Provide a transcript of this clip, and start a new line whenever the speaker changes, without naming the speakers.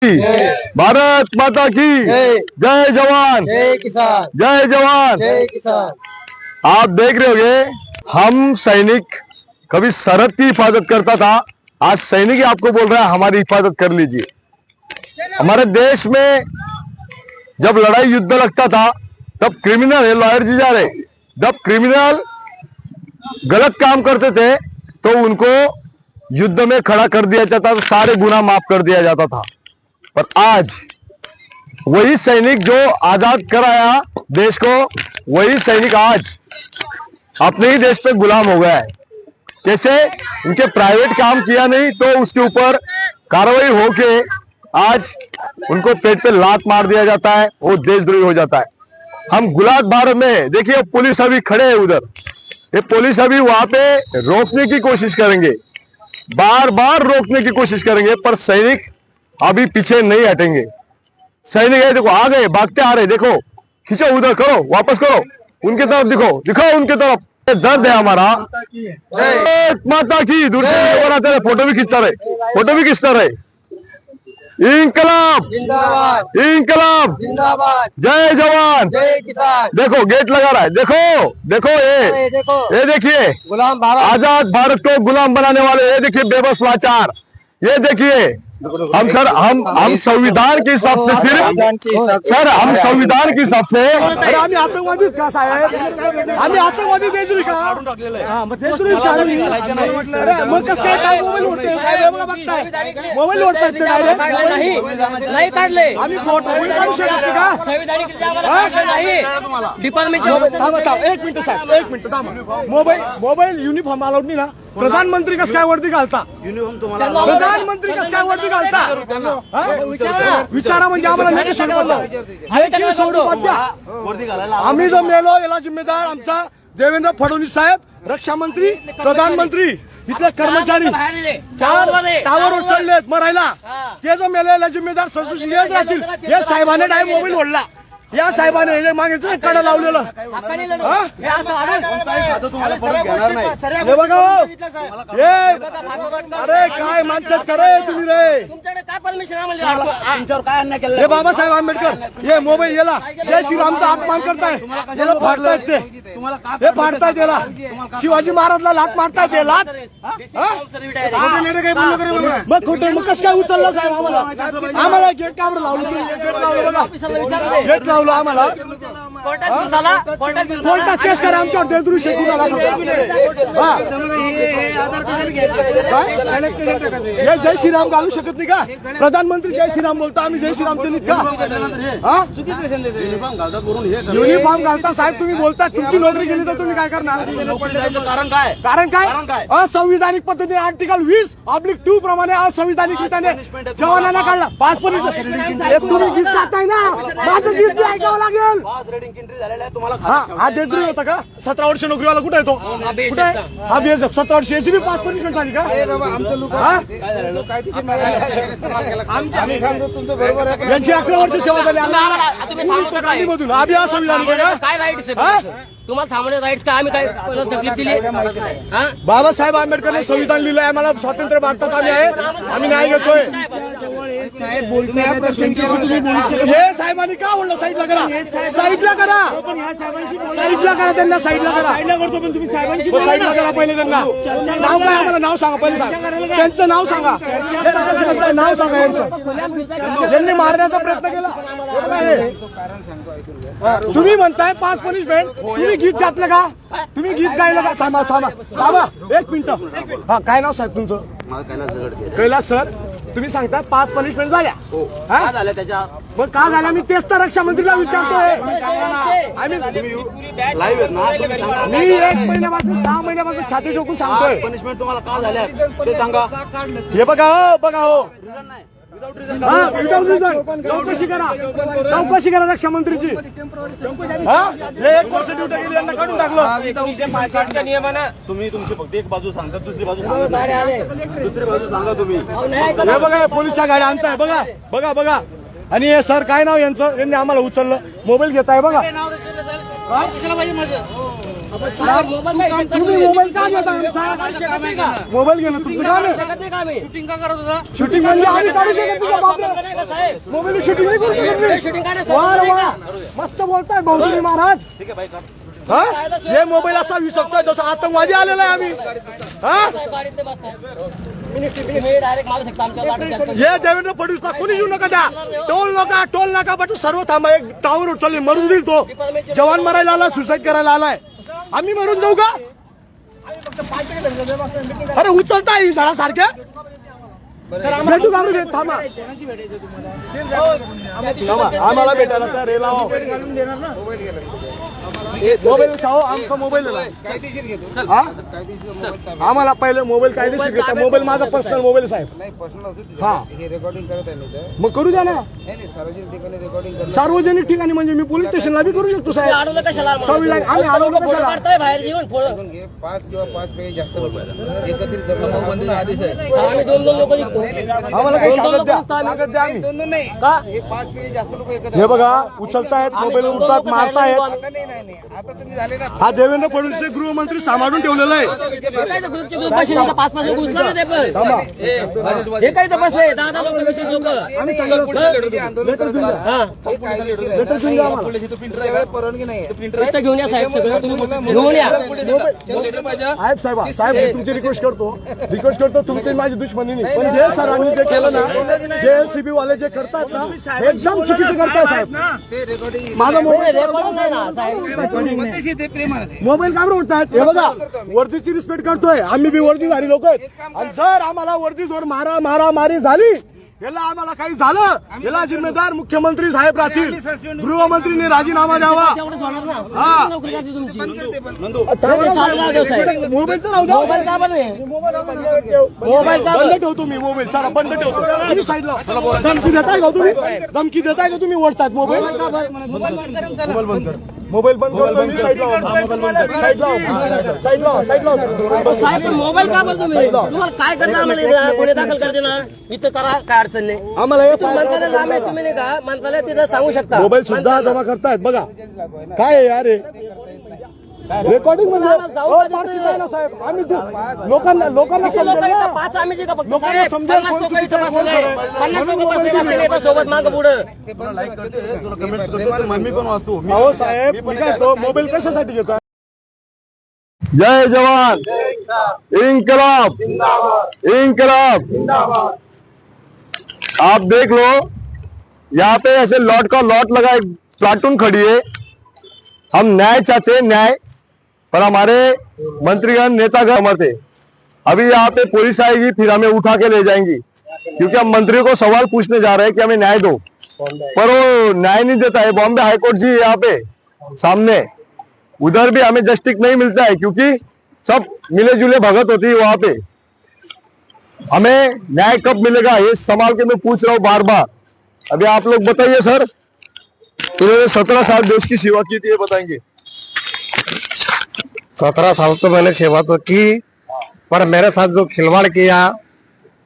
की, भारत माता की जय जवान,
जय किसान,
जय जवान।
जय किसान।
आप देख रहे होंगे, हम सैनिक कभी सरहद की हिफाजत करता था, आज सैनिक ही आपको बोल रहा है हमारी हिफाजत कर लीजिए। हमारे देश में जब लड़ाई युद्ध लगता था तब क्रिमिनल है लॉयर जी जा रहे, जब क्रिमिनल गलत काम करते थे तो उनको युद्ध में खड़ा कर दिया जाता था, सारे गुनाह माफ कर दिया जाता था। पर आज वही सैनिक जो आजाद कराया देश को, वही सैनिक आज अपने ही देश पे गुलाम हो गया है। कैसे? उनके प्राइवेट काम किया नहीं तो उसके ऊपर कार्रवाई होके आज उनको पेट पे लात मार दिया जाता है, वो देशद्रोही हो जाता है। हम गुलाब भारत में देखिए, पुलिस अभी खड़े है उधर, ये पुलिस अभी वहां पे रोकने की कोशिश करेंगे, बार बार रोकने की कोशिश करेंगे, पर सैनिक अभी पीछे नहीं हटेंगे। सैनिक है, देखो आ गए, भागते आ रहे, देखो खींचो, उधर करो, वापस करो, उनके तरफ दिखो, दिखाओ उनके तरफ। दर्द है हमारा। भारत माता की, दूर से बनाते रहे, फोटो भी खींचता रहे, फोटो भी खींचता रहे। इंकलाब
जिंदाबाद,
इंकलाब
जिंदाबाद,
जय जवान।
जय किसान।
देखो गेट लगा रहा है, देखो देखो
देखो,
ये देखिए,
गुलाम भारत,
आजाद भारत को गुलाम बनाने वाले, ये देखिए बेबस लाचार, ये देखिए। हम संविधान के हिसाब से सिर्फ सर, हम संविधान के हिसाब से
आम्ही आतंकवादीच का साहेब, आम्ही आतंकवादी देशद्रोही का, देशद्रोही मग कसं काय मोबाईल ओढते साहेब, बघा बघताय मोबाईल ओढतायत ते डायरेक्ट
नाही काढले
आम्ही फोटो काढू शकतो का? थांबा एक मिनिट साहेब, एक मिनिट थांबा। मोबाईल युनिफॉर्म अलाउड नाही ना? प्रधानमंत्री कसं काय वर्दी घालता? प्रधानमंत्री कसं काय वर्दी घालता? विचारा म्हणजे आम्हाला नाही सोडून आम्ही जो मेलो याला जिम्मेदार आमचा देवेंद्र फडणवीस साहेब, रक्षा मंत्री, प्रधानमंत्री, इथले कर्मचारी 4 टावर उचललेत मरायला, ते जो मेलो याला जिम्मेदार संसद राहतील। या साहेबाने डायरेक्ट मोबाईल ओढला, या साहेबाने मागेच कडा लावलेलं, हे बघा अरे काय माणसात करे तुम्ही रे। हे बाबासाहेब आंबेडकर, हे मोबाईल याला जय श्रीरामचा अपमान करताय, याला फाडतायत ते, हे फाडतायत याला, शिवाजी महाराजला लात मारतायत, ते लात मग खोटे, मग कसं काय उचललं साहेब? आम्हाला गेट कावर लावलं, गेट लावलं आम्हाला, कोर्टात केस करा आमच्यावर, देशद्रोही हे जय श्रीराम घालू शकत नाही का? प्रधानमंत्री जय श्रीराम बोलता, आम्ही जय श्रीराम चलित का? युनिफॉर्म घालता साहेब, तुम्ही बोलता तुमची नोकरी गेली तर तुम्ही काय करणार? कारण काय? असंविधानिक पद्धतीने आर्टिकल 20/2 प्रमाणे असंविधानिक रीतीने जवानांना काढला, 5 पोलीस तुम्ही गीत गाताय ना, माझं गीत ऐकावं लागेल। हा देशद्रोही होता का? 17 वर्ष नोकरीवाला कुठे येतो? कुठे हा बीएसएफ 17 वर्ष, याची बी 5 पनिशमेंट झाली का?
आम्ही सांगतो तुमचं बरोबर आहे,
यांची 11 वर्ष सेवा झाली मधून, आम्ही असंविधानिक
तुम्हाला थांबवण्याचे राईट्स काय? आम्ही काय तकलीफ दिली?
बाबासाहेब आंबेडकरने संविधान लिहिलंय, आम्हाला स्वातंत्र्य भारतात आम्ही आहे, आम्ही न्याय घेतोय। हे साहेबांनी का बोललं? साईडला करा, साईडला करा, साईडला करा, त्यांना साईडला करा, साईडला करा पहिले। त्यांना नाव काय? आम्हाला नाव सांगा पहिले, सांगा त्यांचं नाव सांगा, नाव सांगा यांचं। यांनी मारण्याचा प्रयत्न केला, तुम्ही म्हणताय 5 पनिशमेंट, तुम्ही गीत घातलं का? तुम्ही गीत गायलं का? थांबा थांबा थांबा एक मिनिट, हा काय नाव साहेब तुमचं? कैलास सर, तुम्ही सांगता 5 पनिशमेंट झाल्या, मग का झाल्या? मी तेच तर रक्षा मंत्रीला विचारतोय। मी 1 महिन्यापासून 6 महिन्यापासून छाती ठोकून सांगतोय
पनिशमेंट तुम्हाला का झाल्या ते सांगा।
हे बघा हो, बघा हो, चौकशी करा, चौकशी करा रक्षा मंत्रीची। हे 1 वर्ष ड्युटी गेली, यांना काढून टाकलं।
365च्या नियमानं तुम्ही तुमची फक्त एक बाजू सांगता, दुसरी बाजू सांगा, दुसरी बाजू सांगा तुम्ही।
हे बघा पोलीसच्या गाड्या आणताय, बघा बघा बघा। आणि हे सर काय नाव यांचं? यांनी आम्हाला उचललं, मोबाईल घेताय बघा। तुम्ही मोबाईल का घेता आमचा? मोबाईल घेणं तुमचं काम आहे. शूटिंग म्हणजे आम्ही काढू शकत नाही का बापरे? मोबाईल शूटिंग नाही करू शकत मी. वा वा, मस्त बोलताय भाऊ तुम्ही महाराज. हा? हे मोबाईल असा विसरतोय जसं आतंकवादी आलेला आहे आम्ही. हा? हे देवेंद्र फडणवीसला कोणी येऊ नका द्या. टोल नका बट सर्व थांबा. एक टावर उचलले मरून जाईल तो. जवान मरायला आला, सुसाईड करायला आलाय. आम्ही मरून जाऊ का? अरे उचलताय झाडासारख्या. भेटू का रे? थांबा आम्हाला भेटायला तर रे लावा. मोबाईल छाओ आमचा मोबाईल आम्हाला पहिले मोबाईल कायदेशीर घेता. मोबाईल माझा पर्सनल मोबाईल साहेब. हा
रेकॉर्डिंग करत आहे ना इथं.
मग करू द्या ना.
नाही सार्वजनिक ठिकाणी रेकॉर्डिंग करत
सार्वजनिक ठिकाणी म्हणजे मी पोलीस स्टेशनला बी करू शकतो साहेब. संविधान आम्ही आलो कशाला?
बाहेर येऊन
घे. 5 किंवा 5 पेक्षा जास्त लोक एकत्रित जमून आदेश आहे.
आम्ही 2-2 लोक निघतो.
आम्हाला काही कागद द्या. कागद द्या आम्ही.
2 नाही
का?
हे 5 पेक्षा जास्त लोक एकत्र.
हे बघा उचलतायत मोबाईल उडतात मारतायत.
आता नाही आता तुम्ही झाले ना.
हा देवेंद्र फडणवीस गृहमंत्री सांभाळून ठेवलेला आहे.
ग्रुपचे ग्रुप बसले 5-5 लोक उचलले ते पण.
थांबा.
हे काही तर बसले 10 लोक 20 लोक.
आम्ही चांगलं
आंदोलन करत आहे.
हा
हे कायदेशीर आहे.
लेटर देऊन द्या आम्हाला.
तुमच्याकडे परवानगी नाही आहे.
इथं घेऊन या साहेब सगळं तुम्ही घेऊन या.
साहेब मी तुमची रिक्वेस्ट करतो तुमची माझी दुश्मनी नाही. पण जे सरांनी जे केलं ना, जे एलसीबी वाले जे करतात ना, हे एकदम चुकीचं करताय साहेब.
ते रेकॉर्डिंग
माझा मोबाईल
रेकॉर्डिंग नाही ना साहेब.
मध्येशी ते प्रेम आहे.
मोबाईल का उडतात? हे बघा वर्दीची रिस्पेक्ट करतोय आम्ही बी. वर्दीधारी लोक आहेत. आणि जर आम्हाला वर्दी जोर मारामारी झाली, याला आम्हाला काही झालं, याला जिम्मेदार मुख्यमंत्री साहेब राहतील. गृहमंत्रीने राजीनामा द्यावा.
एवढंच होणार ना.
हा.
नोकरी जाते तुमची.
मोबाईल तर राहू द्या.
मोबाईल का बरं नाही?
मोबाईल बंद ठेवतो मी. मोबाईल चला बंद ठेवतो. तुम्ही साईडला धमकी देताय का तुम्ही? धमकी देताय का तुम्ही? ओढतात मोबाईल. मोबाईल बंद करतो मी.
साहेब पण मोबाईल का बरं तुम्ही? तुम्हाला काय करणार आम्हाला? गुन्हे दाखल करते ना इथं करा, काय अडचण नाही.
आम्हाला हे
मंत्रालय लांब आहे, तुम्ही नाही का मंत्रालय तिथं सांगू शकता.
मोबाईल सुद्धा जमा करतायत बघा. काय आहे यार रेकॉर्डिंग म्हणजे साहेब आम्ही लोकांना समजेल ना.
5 आम्ही जे का फक्त
लोकांना
साहेब,
समजेल
50
कोण
लोक
चुकीचं
इथं
कोण
बसलेले.
खरं.
50 लोक बसलेले असलेले इथं सोबत मागं पुढं.
अहो साहेब मी काय तो मोबाईल कशासाठी घेतोय?
जय जवान, इनकलाब इनकलाब. आप देख लो यहाँ पे ऐसे लॉट का लॉट लगा, एक प्लाटून खड़ी है. हम न्याय चाहते हैं, न्याय, पर हमारे मंत्रीगण नेतागण समर्थ है. अभी यहाँ पे पुलिस आएगी, फिर हमें उठा के ले जाएंगी, क्योंकि हम मंत्री को सवाल पूछने जा रहे हैं कि हमें न्याय दो, पर वो न्याय नहीं देता है. बॉम्बे हाईकोर्ट जी यहाँ पे सामने, उधर भी हमें जस्टिस नहीं मिलता है, क्योंकि सब मिले जुले भगत होती है वहां पे. हमें न्याय कब मिलेगा ये संभाल के मैं पूछ रहा हूँ बार बार. अभी आप लोग बताइए सर, इन्होंने 17 साल देश की सेवा की थी, ये बताएंगे.
17 साल तो मैंने सेवा तो की, पर मेरे साथ जो खिलवाड़ किया